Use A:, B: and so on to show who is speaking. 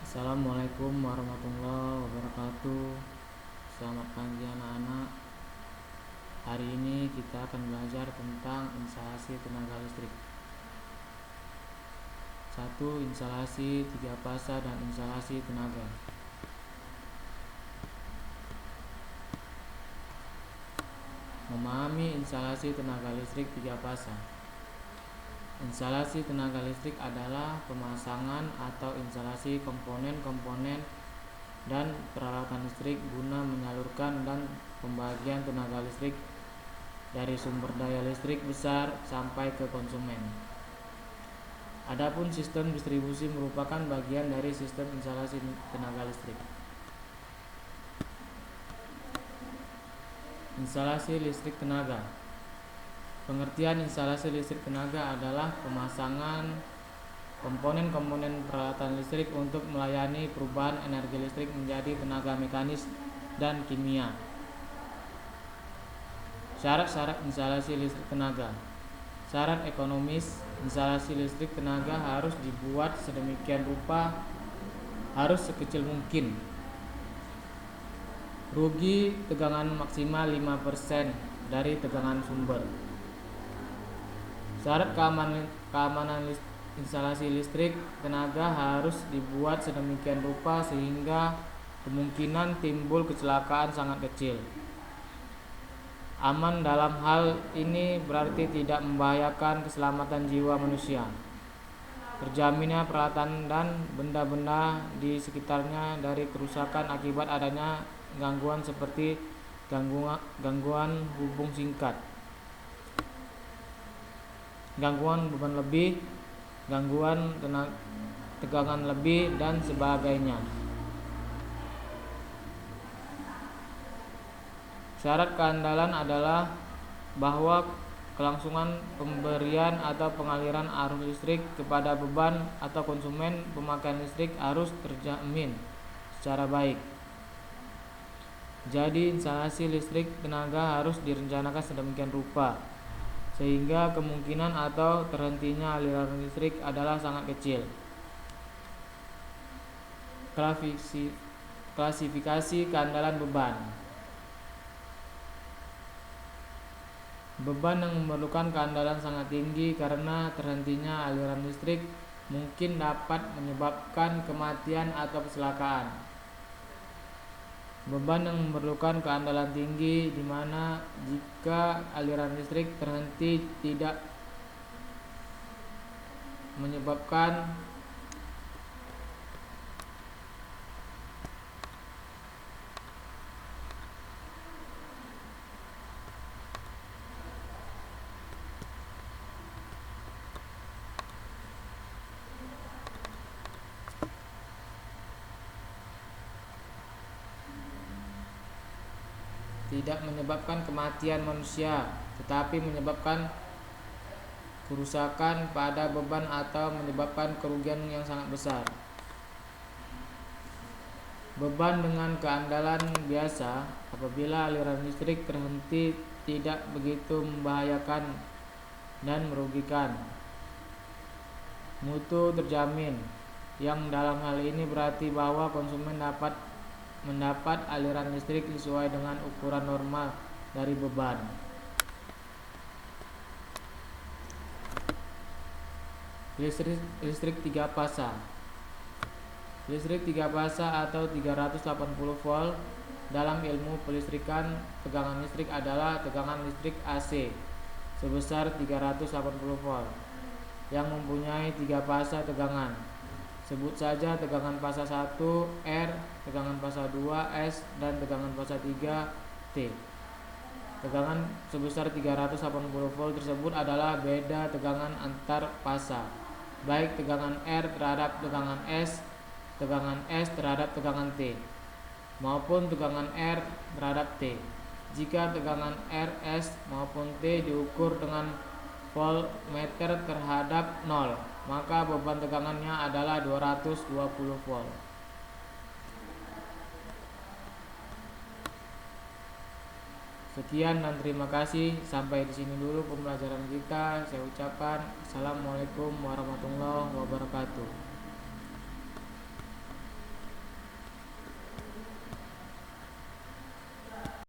A: Assalamualaikum warahmatullahi wabarakatuh. Selamat pagi anak-anak. Hari ini kita akan belajar tentang instalasi tenaga listrik. 1. Instalasi 3 fasa dan instalasi tenaga. Memahami instalasi tenaga listrik 3 fasa. Instalasi tenaga listrik adalah pemasangan atau instalasi komponen-komponen dan peralatan listrik guna menyalurkan dan pembagian tenaga listrik dari sumber daya listrik besar sampai ke konsumen. Adapun sistem distribusi merupakan bagian dari sistem instalasi tenaga listrik. Instalasi listrik tenaga. Pengertian instalasi listrik tenaga adalah pemasangan komponen-komponen peralatan listrik untuk melayani perubahan energi listrik menjadi tenaga mekanis dan kimia. Syarat-syarat instalasi listrik tenaga. Syarat ekonomis instalasi listrik tenaga harus dibuat sedemikian rupa, harus sekecil mungkin. Rugi tegangan maksimal 5% dari tegangan sumber. Syarat keamanan instalasi listrik tenaga harus dibuat sedemikian rupa sehingga kemungkinan timbul kecelakaan sangat kecil. Aman dalam hal ini berarti tidak membahayakan keselamatan jiwa manusia. Terjaminnya peralatan dan benda-benda di sekitarnya dari kerusakan akibat adanya gangguan seperti gangguan hubung singkat, gangguan beban lebih, gangguan tegangan lebih, dan sebagainya. Syarat keandalan adalah bahwa kelangsungan pemberian atau pengaliran arus listrik kepada beban atau konsumen pemakaian listrik harus terjamin secara baik. Jadi instalasi listrik tenaga harus direncanakan sedemikian rupa sehingga kemungkinan atau terhentinya aliran listrik adalah sangat kecil. Klasifikasi keandalan beban. Beban yang memerlukan keandalan sangat tinggi karena terhentinya aliran listrik mungkin dapat menyebabkan kematian atau kecelakaan. Beban yang memerlukan keandalan tinggi di mana jika aliran listrik terhenti tidak menyebabkan kematian manusia, tetapi menyebabkan kerusakan pada beban atau menyebabkan kerugian yang sangat besar. Beban dengan keandalan biasa apabila aliran listrik terhenti tidak begitu membahayakan dan merugikan. Mutu terjamin, yang dalam hal ini berarti bahwa konsumen dapat mendapat aliran listrik sesuai dengan ukuran normal dari beban. Listrik 3 fasa. Listrik 3 fasa atau 380 volt dalam ilmu pelistrikan, tegangan listrik adalah tegangan listrik AC sebesar 380 volt yang mempunyai 3 fasa tegangan. Sebut saja tegangan fasa 1 R, tegangan fasa 2 S, dan tegangan fasa 3 T. Tegangan sebesar 380 volt tersebut adalah beda tegangan antar fasa, baik tegangan R terhadap tegangan S terhadap tegangan T, maupun tegangan R terhadap T. Jika tegangan R, S, maupun T diukur dengan voltmeter terhadap 0, maka beban tegangannya adalah 220 volt. Sekian dan terima kasih. Sampai di sini dulu pembelajaran kita. Saya ucapkan Assalamualaikum warahmatullahi wabarakatuh.